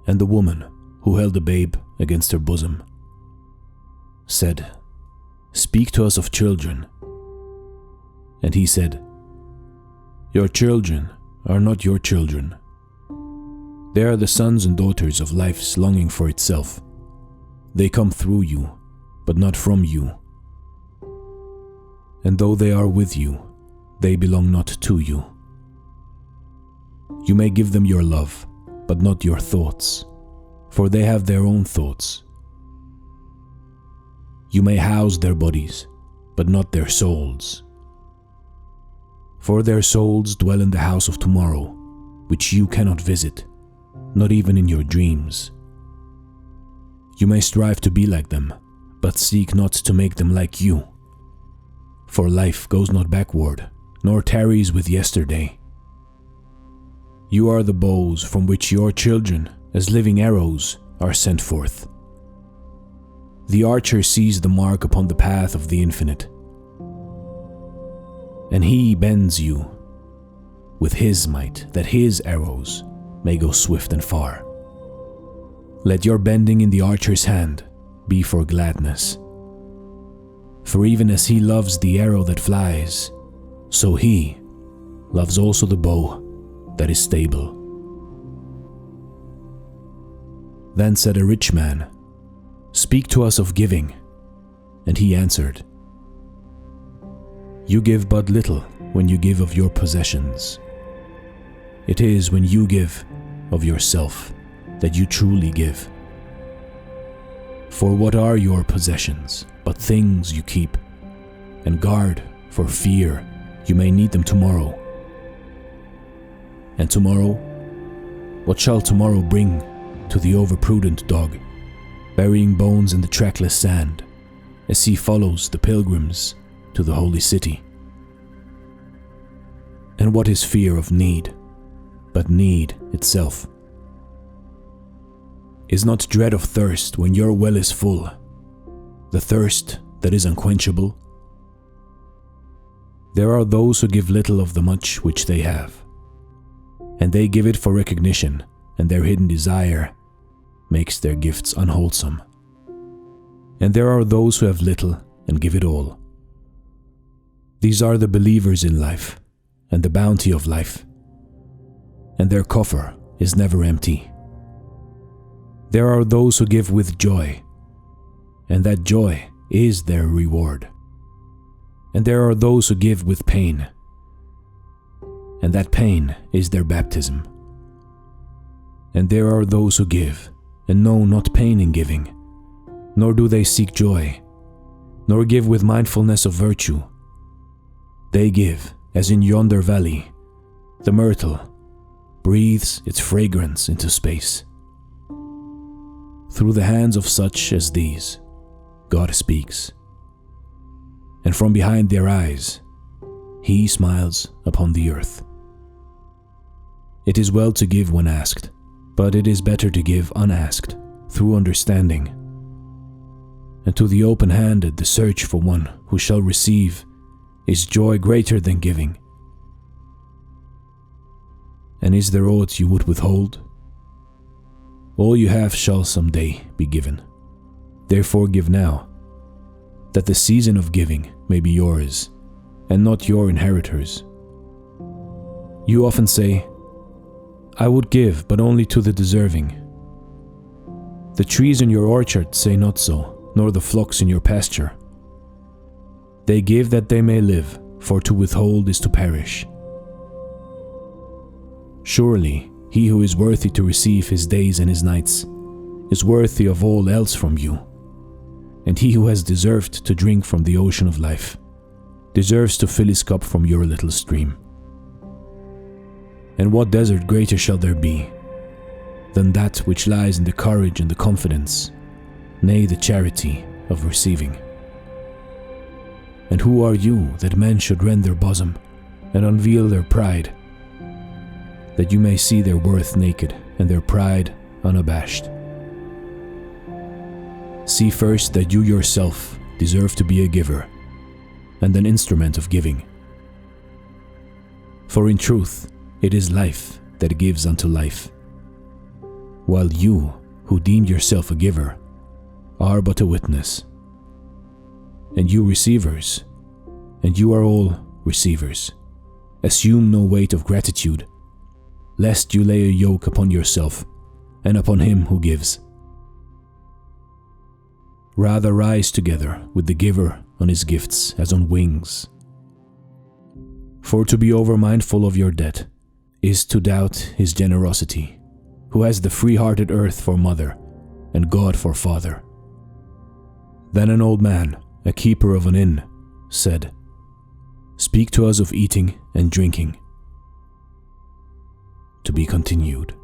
And the woman, who held the babe against her bosom, said, "Speak to us of children." And he said, "Your children are not your children. They are the sons and daughters of life's longing for itself. They come through you, but not from you. And though they are with you, they belong not to you. You may give them your love, but not your thoughts, for they have their own thoughts. You may house their bodies, but not their souls, for their souls dwell in the house of tomorrow, which you cannot visit, not even in your dreams. You may strive to be like them, but seek not to make them like you. For life goes not backward, nor tarries with yesterday. You are the bows from which your children, as living arrows, are sent forth. The archer sees the mark upon the path of the infinite, and he bends you with his might, that his arrows may go swift and far. Let your bending in the archer's hand be for gladness. For even as he loves the arrow that flies, so he loves also the bow that is stable. Then said a rich man, "Speak to us of giving." And he answered, "You give but little when you give of your possessions. It is when you give of yourself that you truly give. For what are your possessions but things you keep and guard for fear you may need them tomorrow? And tomorrow, what shall tomorrow bring to the overprudent dog, burying bones in the trackless sand as he follows the pilgrims to the holy city? And what is fear of need, but need itself? Is not dread of thirst when your well is full, the thirst that is unquenchable? There are those who give little of the much which they have, and they give it for recognition, and their hidden desire makes their gifts unwholesome. And there are those who have little and give it all. These are the believers in life and the bounty of life, and their coffer is never empty. There are those who give with joy, and that joy is their reward. And there are those who give with pain, and that pain is their baptism. And there are those who give, and know not pain in giving, nor do they seek joy, nor give with mindfulness of virtue. They give, as in yonder valley, the myrtle breathes its fragrance into space. Through the hands of such as these, God speaks, and from behind their eyes, He smiles upon the earth. It is well to give when asked, but it is better to give unasked, through understanding. And to the open-handed, the search for one who shall receive is joy greater than giving. And is there aught you would withhold? All you have shall some day be given. Therefore give now, that the season of giving may be yours, and not your inheritors. You often say, "I would give, but only to the deserving." The trees in your orchard say not so, nor the flocks in your pasture. They give that they may live, for to withhold is to perish. Surely, he who is worthy to receive his days and his nights is worthy of all else from you, and he who has deserved to drink from the ocean of life deserves to fill his cup from your little stream. And what desert greater shall there be than that which lies in the courage and the confidence, nay, the charity of receiving? And who are you that men should rend their bosom and unveil their pride, that you may see their worth naked and their pride unabashed? See first that you yourself deserve to be a giver and an instrument of giving. For in truth, it is life that gives unto life, while you, who deemed yourself a giver, are but a witness. And you receivers, and you are all receivers, assume no weight of gratitude, lest you lay a yoke upon yourself and upon him who gives. Rather rise together with the giver on his gifts as on wings. For to be over-mindful of your debt is to doubt his generosity, who has the free-hearted earth for mother and God for father. Then an old man, a keeper of an inn, said, "Speak to us of eating and drinking." To be continued.